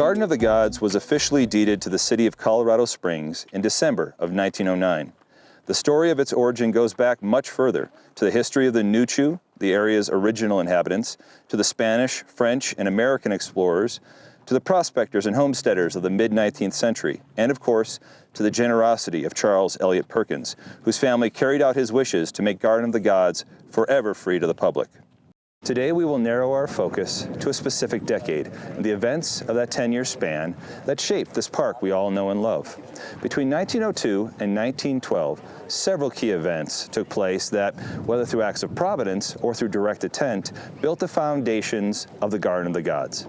Garden of the Gods was officially deeded to the city of Colorado Springs in December of 1909. The story of its origin goes back much further, to the history of the Nuchu, the area's original inhabitants, to the Spanish, French, and American explorers, to the prospectors and homesteaders of the mid-19th century, and of course, to the generosity of Charles Eliot Perkins, whose family carried out his wishes to make Garden of the Gods forever free to the public. Today we will narrow our focus to a specific decade and the events of that 10-year span that shaped this park we all know and love. Between 1902 and 1912, several key events took place that, whether through acts of providence or through direct intent, built the foundations of the Garden of the Gods.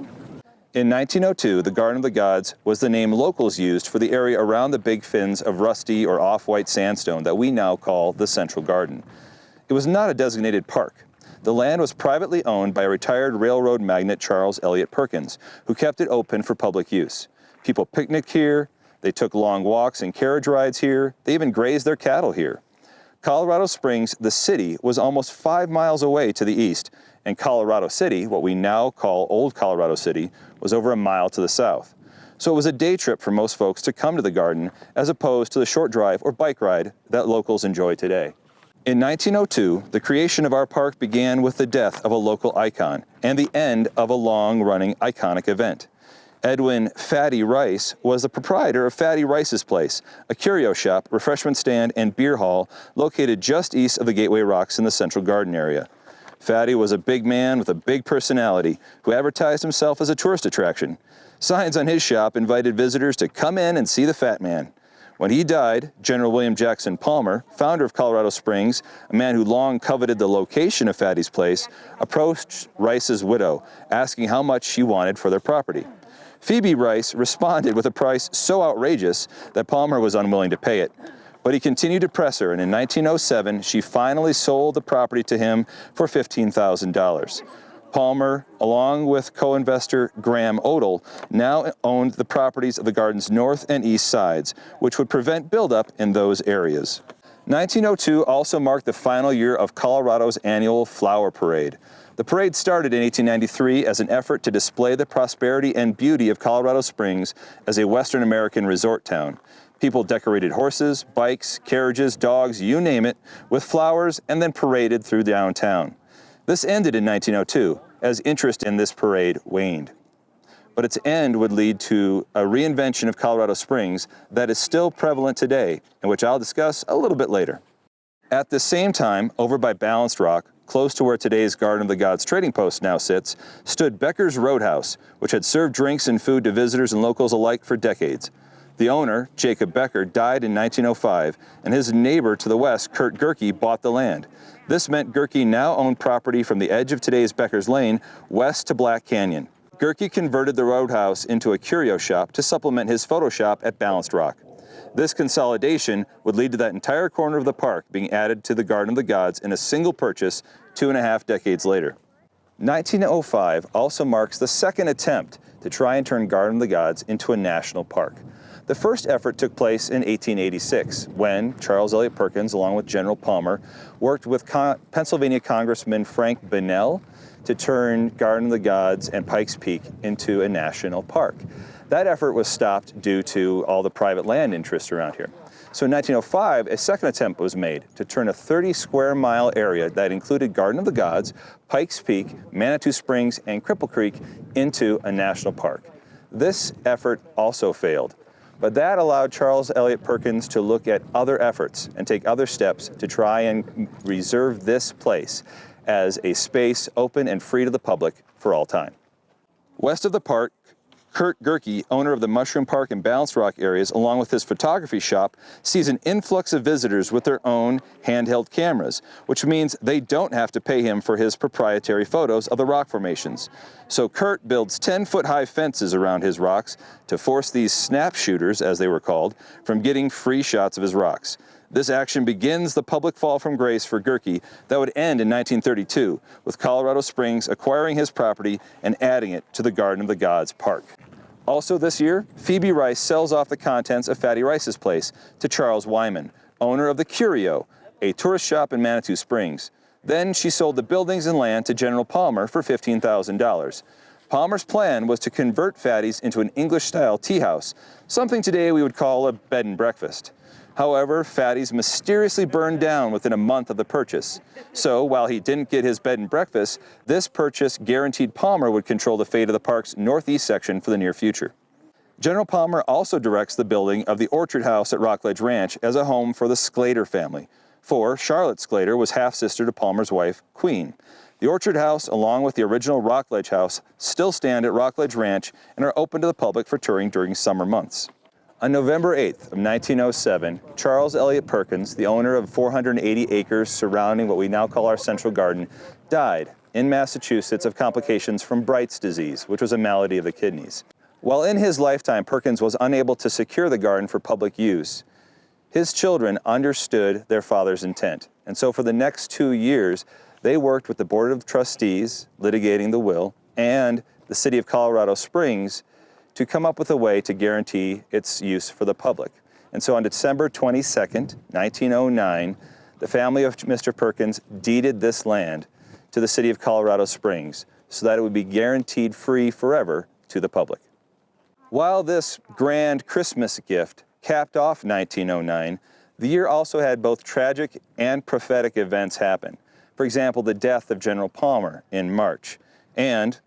In 1902, the Garden of the Gods was the name locals used for the area around the big fins of rusty or off-white sandstone that we now call the Central Garden. It was not a designated park. The land was privately owned by a retired railroad magnate, Charles Eliot Perkins, who kept it open for public use. People picnicked here, they took long walks and carriage rides here, they even grazed their cattle here. Colorado Springs, the city, was almost 5 miles away to the east, and Colorado City, what we now call Old Colorado City, was over a mile to the south. So it was a day trip for most folks to come to the garden, as opposed to the short drive or bike ride that locals enjoy today. In 1902, the creation of our park began with the death of a local icon and the end of a long-running iconic event. Edwin Fatty Rice was the proprietor of Fatty Rice's Place, a curio shop, refreshment stand, and beer hall located just east of the Gateway Rocks in the Central Garden area. Fatty was a big man with a big personality who advertised himself as a tourist attraction. Signs on his shop invited visitors to come in and see the fat man. When he died, General William Jackson Palmer, founder of Colorado Springs, a man who long coveted the location of Fatty's Place, approached Rice's widow, asking how much she wanted for their property. Phoebe Rice responded with a price so outrageous that Palmer was unwilling to pay it. But he continued to press her, and in 1907, she finally sold the property to him for $15,000. Palmer, along with co-investor Graham Odell, now owned the properties of the garden's north and east sides, which would prevent buildup in those areas. 1902 also marked the final year of Colorado's annual Flower Parade. The parade started in 1893 as an effort to display the prosperity and beauty of Colorado Springs as a Western American resort town. People decorated horses, bikes, carriages, dogs, you name it, with flowers and then paraded through downtown. This ended in 1902 as interest in this parade waned. But its end would lead to a reinvention of Colorado Springs that is still prevalent today, and which I'll discuss a little bit later. At the same time, over by Balanced Rock, close to where today's Garden of the Gods trading post now sits, stood Becker's Roadhouse, which had served drinks and food to visitors and locals alike for decades. The owner, Jacob Becker, died in 1905, and his neighbor to the west, Kurt Gerke, bought the land. This meant Gerke now owned property from the edge of today's Becker's Lane west to Black Canyon. Gerke converted the roadhouse into a curio shop to supplement his photo shop at Balanced Rock. This consolidation would lead to that entire corner of the park being added to the Garden of the Gods in a single purchase 2.5 decades later. 1905 also marks the second attempt to try and turn Garden of the Gods into a national park. The first effort took place in 1886, when Charles Eliot Perkins, along with General Palmer, worked with Pennsylvania Congressman Frank Bunnell to turn Garden of the Gods and Pikes Peak into a national park. That effort was stopped due to all the private land interest around here. So in 1905, a second attempt was made to turn a 30-square-mile area that included Garden of the Gods, Pikes Peak, Manitou Springs, and Cripple Creek into a national park. This effort also failed. But that allowed Charles Eliot Perkins to look at other efforts and take other steps to try and reserve this place as a space open and free to the public for all time. West of the park, Kurt Gerke, owner of the Mushroom Park and Balanced Rock areas, along with his photography shop, sees an influx of visitors with their own handheld cameras, which means they don't have to pay him for his proprietary photos of the rock formations. So Kurt builds 10-foot-high fences around his rocks to force these snap shooters, as they were called, from getting free shots of his rocks. This action begins the public fall from grace for Gerke that would end in 1932, with Colorado Springs acquiring his property and adding it to the Garden of the Gods Park. Also this year, Phoebe Rice sells off the contents of Fatty Rice's Place to Charles Wyman, owner of the Curio, a tourist shop in Manitou Springs. Then she sold the buildings and land to General Palmer for $15,000. Palmer's plan was to convert Fatty's into an English-style tea house, something today we would call a bed and breakfast. However, Fatty's mysteriously burned down within a month of the purchase. So, while he didn't get his bed and breakfast, this purchase guaranteed Palmer would control the fate of the park's northeast section for the near future. General Palmer also directs the building of the Orchard House at Rockledge Ranch as a home for the Sclater family. For Charlotte Sclater was half-sister to Palmer's wife, Queen. The Orchard House, along with the original Rockledge House, still stand at Rockledge Ranch and are open to the public for touring during summer months. On November 8th of 1907, Charles Eliot Perkins, the owner of 480 acres surrounding what we now call our Central Garden, died in Massachusetts of complications from Bright's disease, which was a malady of the kidneys. While in his lifetime, Perkins was unable to secure the garden for public use, his children understood their father's intent. And so for the next 2 years, they worked with the Board of Trustees, litigating the will, and the City of Colorado Springs to come up with a way to guarantee its use for the public. And so on December 22nd, 1909, the family of Mr. Perkins deeded this land to the City of Colorado Springs so that it would be guaranteed free forever to the public. While this grand Christmas gift capped off 1909, the year also had both tragic and prophetic events happen. For example, the death of General Palmer in March, and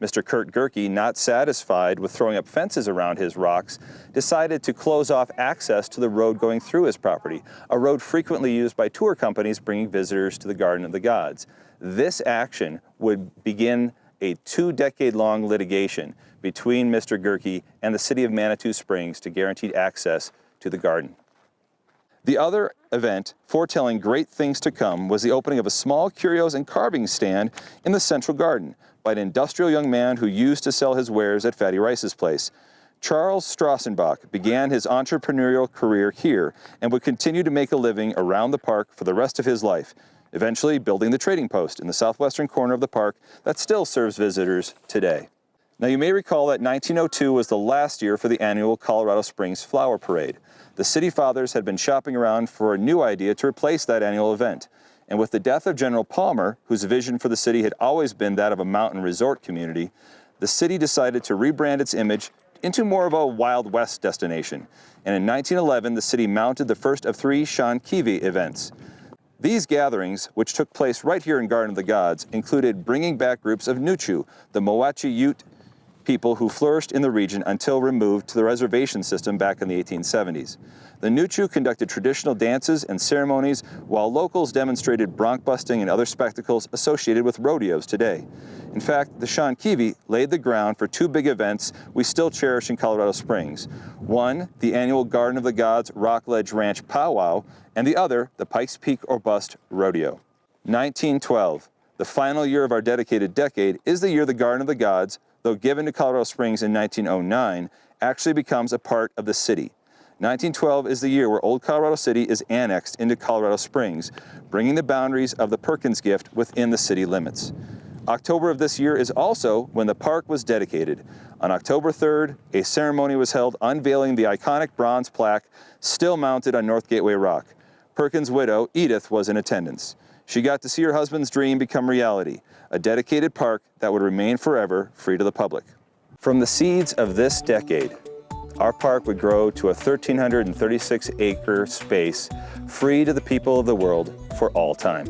Mr. Kurt Gerke, not satisfied with throwing up fences around his rocks, decided to close off access to the road going through his property, a road frequently used by tour companies bringing visitors to the Garden of the Gods. This action would begin a 2-decade-long litigation between Mr. Gerke and the City of Manitou Springs to guarantee access to the garden. The other event, foretelling great things to come, was the opening of a small curios and carving stand in the Central Garden by an industrial young man who used to sell his wares at Fatty Rice's place. Charles Strassenbach began his entrepreneurial career here and would continue to make a living around the park for the rest of his life, eventually building the trading post in the southwestern corner of the park that still serves visitors today. Now, you may recall that 1902 was the last year for the annual Colorado Springs Flower Parade. The city fathers had been shopping around for a new idea to replace that annual event. And with the death of General Palmer, whose vision for the city had always been that of a mountain resort community, the city decided to rebrand its image into more of a Wild West destination. And in 1911, the city mounted the first of 3 Sean Keevy events. These gatherings, which took place right here in Garden of the Gods, included bringing back groups of Nuchu, the Mowachi Ute people who flourished in the region until removed to the reservation system back in the 1870s. The Nuchu conducted traditional dances and ceremonies, while locals demonstrated bronc busting and other spectacles associated with rodeos today. In fact, the Sean Keevy laid the ground for 2 big events we still cherish in Colorado Springs. One, the annual Garden of the Gods Rockledge Ranch Powwow, and the other, the Pikes Peak or Bust Rodeo. 1912, the final year of our dedicated decade, is the year the Garden of the Gods, though given to Colorado Springs in 1909, actually becomes a part of the city. 1912 is the year where Old Colorado City is annexed into Colorado Springs, bringing the boundaries of the Perkins gift within the city limits. October of this year is also when the park was dedicated. On October 3rd, a ceremony was held unveiling the iconic bronze plaque still mounted on North Gateway Rock. Perkins' widow, Edith, was in attendance. She got to see her husband's dream become reality, a dedicated park that would remain forever free to the public. From the seeds of this decade, our park would grow to a 1,336-acre space free to the people of the world for all time.